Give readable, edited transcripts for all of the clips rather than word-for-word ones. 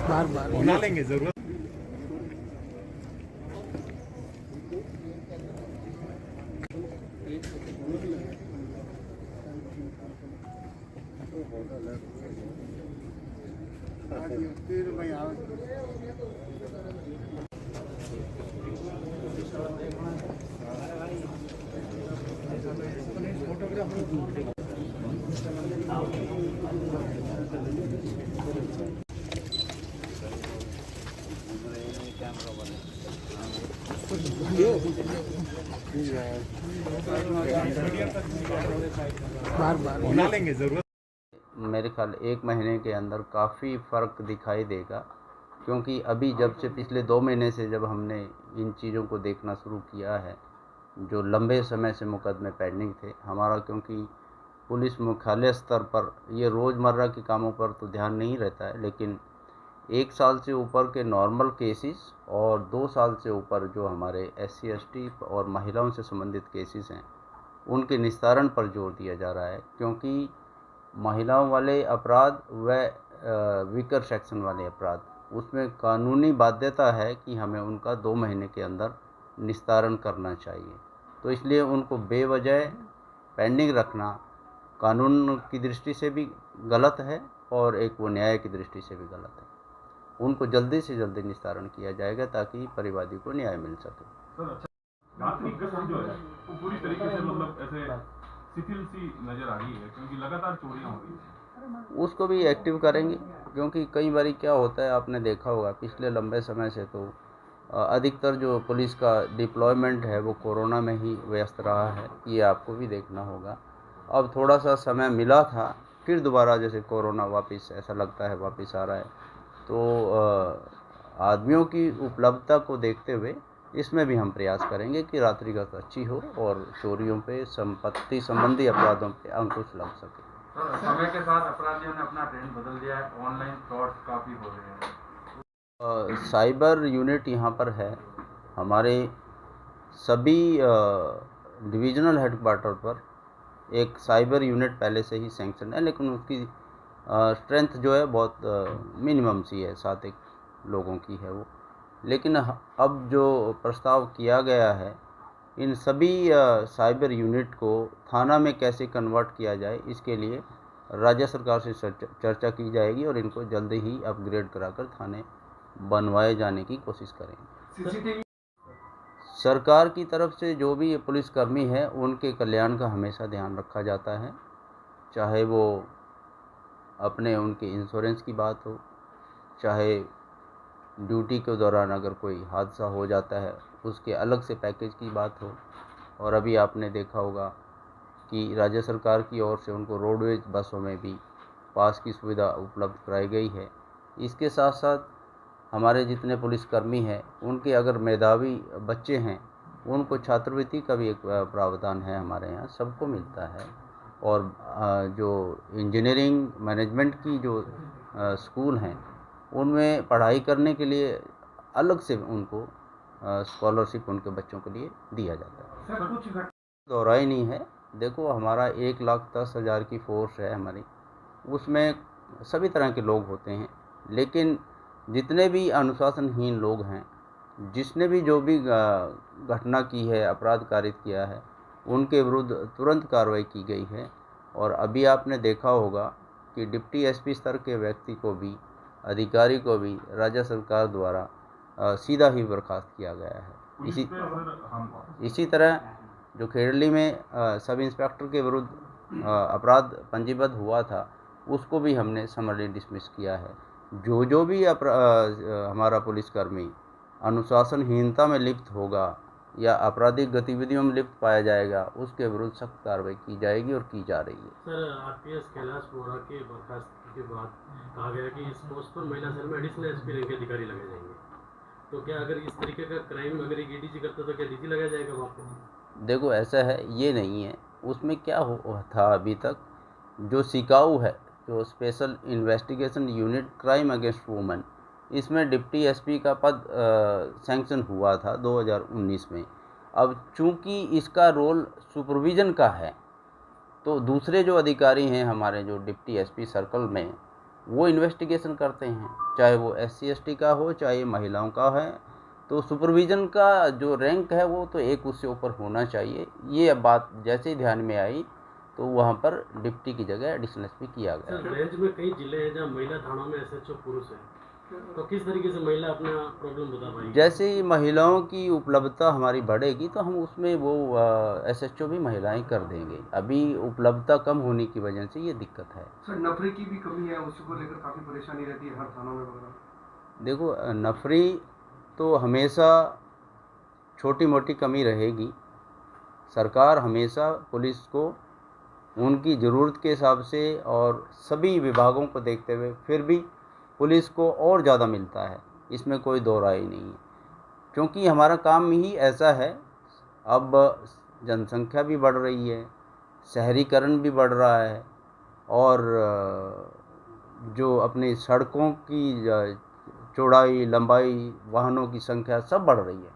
बार बार बना लेंगे जरूरत। बार बार बना लेंगे जरूरत। मेरे ख्याल 1 महीने के अंदर काफ़ी फ़र्क दिखाई देगा, क्योंकि अभी जब से पिछले 2 महीने से जब हमने इन चीज़ों को देखना शुरू किया है, जो लंबे समय से मुकदमे पेंडिंग थे हमारा, क्योंकि पुलिस मुख्यालय स्तर पर ये रोज़मर्रा के कामों पर तो ध्यान नहीं रहता है, लेकिन 1 साल से ऊपर के नॉर्मल केसेस और 2 साल से ऊपर जो हमारे SC ST और महिलाओं से संबंधित केसेस हैं, उनके निस्तारण पर जोर दिया जा रहा है। क्योंकि महिलाओं वाले अपराध व वीकर सेक्शन वाले अपराध, उसमें कानूनी बाध्यता है कि हमें उनका 2 महीने के अंदर निस्तारण करना चाहिए। तो इसलिए उनको बेवजह पेंडिंग रखना कानून की दृष्टि से भी गलत है और एक वो न्याय की दृष्टि से भी गलत है। उनको जल्दी से जल्दी निस्तारण किया जाएगा ताकि परिवादी को न्याय मिल सके। सर अच्छा, प्राथमिक कसम जो है वो पूरी तरीके से मतलब ऐसे शिथिल सी नजर आ रही है, क्योंकि लगातार चोरियां हो रही हैं। उसको भी एक्टिव करेंगे, क्योंकि कई बार क्या होता है, आपने देखा होगा पिछले लंबे समय से तो अधिकतर जो पुलिस का डिप्लॉयमेंट है वो कोरोना में ही व्यस्त रहा है, ये आपको भी देखना होगा। अब थोड़ा सा समय मिला था, फिर दोबारा जैसे कोरोना वापस ऐसा लगता है वापस आ रहा है, तो आदमियों की उपलब्धता को देखते हुए इसमें भी हम प्रयास करेंगे कि रात्रिगत अच्छी हो और चोरियों पे, संपत्ति संबंधी अपराधों पे अंकुश लग सके। सर समय के साथ अपराधियों ने अपना ट्रेंड बदल दिया है, ऑनलाइन फ्रॉड काफ़ी हो रहे हैं। साइबर यूनिट यहाँ पर है, हमारे सभी डिविजनल हेडक्वार्टर पर एक साइबर यूनिट पहले से ही सैंक्शन है, लेकिन उसकी स्ट्रेंथ जो है बहुत मिनिमम सी है, 7 लोगों की है वो। लेकिन अब जो प्रस्ताव किया गया है, इन सभी साइबर यूनिट को थाना में कैसे कन्वर्ट किया जाए, इसके लिए राज्य सरकार से चर्चा की जाएगी और इनको जल्दी ही अपग्रेड कराकर थाने बनवाए जाने की कोशिश करेंगे। सरकार की तरफ से जो भी पुलिसकर्मी है उनके कल्याण का हमेशा ध्यान रखा जाता है, चाहे वो अपने उनके इंश्योरेंस की बात हो, चाहे ड्यूटी के दौरान अगर कोई हादसा हो जाता है उसके अलग से पैकेज की बात हो। और अभी आपने देखा होगा कि राज्य सरकार की ओर से उनको रोडवेज बसों में भी पास की सुविधा उपलब्ध कराई गई है। इसके साथ साथ हमारे जितने पुलिसकर्मी हैं उनके अगर मेधावी बच्चे हैं उनको छात्रवृत्ति का भी एक प्रावधान है हमारे यहाँ, सबको मिलता है। और जो इंजीनियरिंग मैनेजमेंट की जो स्कूल हैं उनमें पढ़ाई करने के लिए अलग से उनको स्कॉलरशिप उनके बच्चों के लिए दिया जाता है। कुछ दौरा ही नहीं है, देखो हमारा 1,10,000 की फोर्स है हमारी, उसमें सभी तरह के लोग होते हैं, लेकिन जितने भी अनुशासनहीन लोग हैं, जिसने भी जो भी घटना की है, अपराध कारित किया है, उनके विरुद्ध तुरंत कार्रवाई की गई है। और अभी आपने देखा होगा कि डिप्टी SP स्तर के व्यक्ति को भी, अधिकारी को भी राज्य सरकार द्वारा सीधा ही बर्खास्त किया गया है। इसी तरह जो खेड़ली में सब इंस्पेक्टर के विरुद्ध अपराध पंजीबद्ध हुआ था उसको भी हमने समरली डिसमिस किया है। जो भी हमारा पुलिसकर्मी अनुशासनहीनता में लिप्त होगा या आपराधिक गतिविधियों में लिप्त पाया जाएगा उसके विरुद्ध सख्त कार्रवाई की जाएगी और की जा रही है। सर, आरपीएस कैलाश वोरा के बर्खास्तगी के बाद कहा गया कि इस पोस्ट पर महिला सेल में एडिशनल एसपी रैंक के अधिकारी लगाए जाएंगे, तो क्या अगर इस तरीके का क्राइम अगर एक एडीजी करता तो क्या डीजी लगाया जाएगा वहाँ पे? देखो ऐसा है, ये नहीं है। उसमें क्या था अभी तक, जो सिकाऊ है, जो special investigation unit crime against women, इसमें डिप्टी एसपी का पद सैंक्शन हुआ था 2019 में। अब चूंकि इसका रोल सुपरविज़न का है, तो दूसरे जो अधिकारी हैं हमारे, जो डिप्टी एसपी सर्कल में, वो इन्वेस्टिगेशन करते हैं, चाहे वो SC ST का हो, चाहे महिलाओं का है। तो सुपरविज़न का जो रैंक है वो तो एक उससे ऊपर होना चाहिए। ये बात जैसे ही ध्यान में आई तो वहाँ पर डिप्टी की जगह एडिशनल एसपी किया गया। सर, रेंज में कई जिले हैं जहाँ महिला थानों में SHO पुरुष है, तो किस तरीके से महिला अपना प्रॉब्लम बता पाएगी? जैसे ही महिलाओं की उपलब्धता हमारी बढ़ेगी तो हम उसमें वो SHO भी महिलाएं कर देंगे। अभी उपलब्धता कम होने की वजह से ये दिक्कत है। सर, नफरी की भी कमी है, उसको लेकर काफ़ी परेशानी रहती है हर थानों में वगैरह। देखो नफरी तो हमेशा छोटी मोटी कमी रहेगी। सरकार हमेशा पुलिस को उनकी ज़रूरत के हिसाब से और सभी विभागों को देखते हुए फिर भी पुलिस को और ज़्यादा मिलता है, इसमें कोई दो राय नहीं है, क्योंकि हमारा काम ही ऐसा है। अब जनसंख्या भी बढ़ रही है, शहरीकरण भी बढ़ रहा है, और जो अपनी सड़कों की चौड़ाई लंबाई, वाहनों की संख्या सब बढ़ रही है,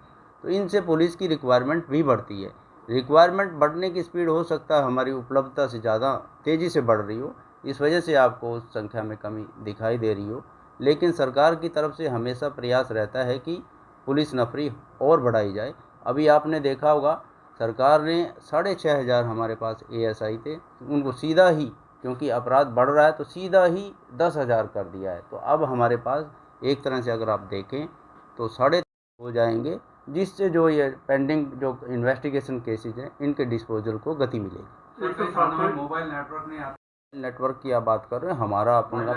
तो इनसे पुलिस की रिक्वायरमेंट भी बढ़ती है। रिक्वायरमेंट बढ़ने की स्पीड हो सकता है हमारी उपलब्धता से ज़्यादा तेज़ी से बढ़ रही हो, इस वजह से आपको उस संख्या में कमी दिखाई दे रही हो। लेकिन सरकार की तरफ से हमेशा प्रयास रहता है कि पुलिस नफरी और बढ़ाई जाए। अभी आपने देखा होगा, सरकार ने 6,500 हमारे पास ASI थे, उनको सीधा ही, क्योंकि अपराध बढ़ रहा है तो सीधा ही 10,000 कर दिया है। तो अब हमारे पास एक तरह से अगर आप देखें तो 3.5 हो जाएंगे, जिससे जो ये पेंडिंग जो इन्वेस्टिगेशन केसेज हैं इनके डिस्पोजल को गति मिलेगी। मोबाइल नेटवर्क नहीं आता। नेटवर्क की आप बात कर रहे हैं, हमारा अपना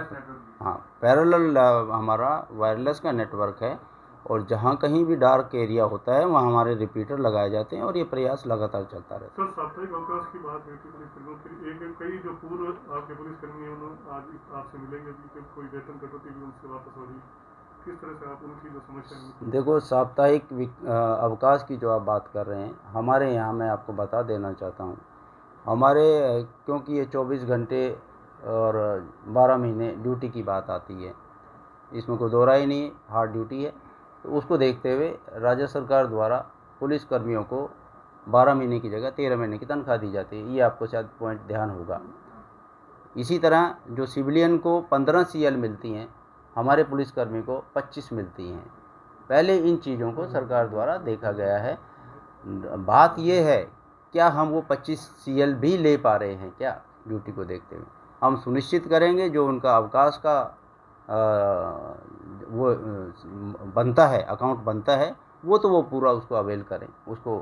हाँ पैरेलल हमारा वायरलेस का नेटवर्क है, और जहाँ कहीं भी डार्क एरिया होता है वहाँ हमारे रिपीटर लगाए जाते हैं, और ये प्रयास लगातार चलता रहता है। सर, साप्ताहिक अवकाश की बात हुई थी पुलिस कर्मियों की, एक कई जो पूर्व आपके पुलिसकर्मी हैं उन्होंने आज आपसे मिलेंगे कि कोई वेतन कटौती भी उनसे वापस हो रही, किस तरह से आप उनकी जो समस्या है? देखो साप्ताहिक अवकाश की जो आप बात कर रहे हैं, हमारे यहाँ मैं आपको बता देना चाहता हूँ, हमारे क्योंकि ये 24 घंटे और 12 महीने ड्यूटी की बात आती है, इसमें कोई दो राय नहीं, हार्ड ड्यूटी है। तो उसको देखते हुए राज्य सरकार द्वारा पुलिस कर्मियों को 12 महीने की जगह 13 महीने की तनख्वाह दी जाती है। ये आपको शायद पॉइंट ध्यान होगा। इसी तरह जो सिविलियन को 15 CL मिलती हैं, हमारे पुलिसकर्मी को 25 मिलती हैं। पहले इन चीज़ों को सरकार द्वारा देखा गया है। बात ये है, क्या हम वो 25 CL भी ले पा रहे हैं क्या ड्यूटी को देखते हुए? हम सुनिश्चित करेंगे जो उनका अवकाश का वो बनता है, अकाउंट बनता है, वो तो वो पूरा उसको अवेल करें, उसको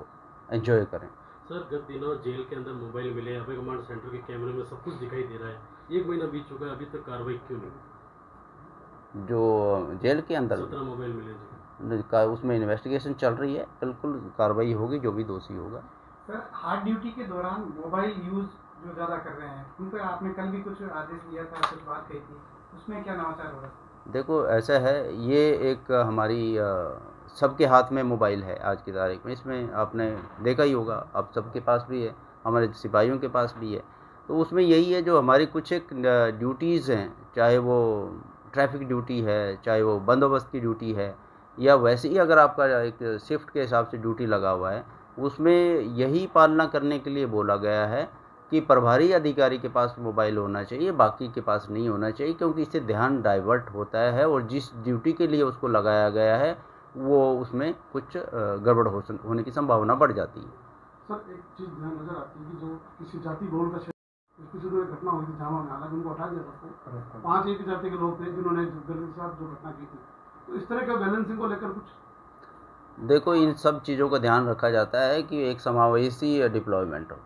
एंजॉय करें। सर, गत दिनों जेल के अंदर मोबाइल मिले, अभय कमांड सेंटर के कैमरे में सब कुछ दिखाई दे रहा है, 1 महीना बीत चुका है, अभी तक कार्रवाई क्यों नहीं? जो जेल के अंदर 17 मोबाइल मिले का उसमें इन्वेस्टिगेशन चल रही है, बिल्कुल कार्रवाई होगी, जो भी दोषी होगा। सर, हार्ड ड्यूटी के दौरान मोबाइल यूज़ जो ज़्यादा कर रहे हैं उन पर आपने कल भी कुछ आदेश दिया था, कुछ बात कही थी, उसमें क्या नवाचार हो रहा है? देखो ऐसा है, ये एक हमारी सबके हाथ में मोबाइल है आज की तारीख में, इसमें आपने देखा ही होगा, अब सबके पास भी है, हमारे सिपाहियों के पास भी है। तो उसमें यही है, जो हमारी कुछ एक ड्यूटीज़ हैं, चाहे वो ट्रैफिक ड्यूटी है, चाहे वो बंदोबस्त की ड्यूटी है, या वैसे ही अगर आपका एक शिफ्ट के हिसाब से ड्यूटी लगा हुआ है, उसमें यही पालना करने के लिए बोला गया है कि प्रभारी अधिकारी के पास मोबाइल होना चाहिए, बाकी के पास नहीं होना चाहिए, क्योंकि इससे ध्यान डाइवर्ट होता है और जिस ड्यूटी के लिए उसको लगाया गया है वो उसमें कुछ गड़बड़ होने की संभावना बढ़ जाती है। सर, एक चीज़ ध्यान नजर आती है कि जो किसी जाति बहुल का किसी तो एक घटना हुई थी जामा में, हालांकि उनको हटा दिया था, 5 एक जाति के लोग थे जिन्होंने दलित के साथ जो घटना की थी, तो इस तरह का बैलेंसिंग को लेकर कुछ? देखो इन सब चीज़ों का ध्यान रखा जाता है कि एक समावेशी डिप्लॉयमेंट हो।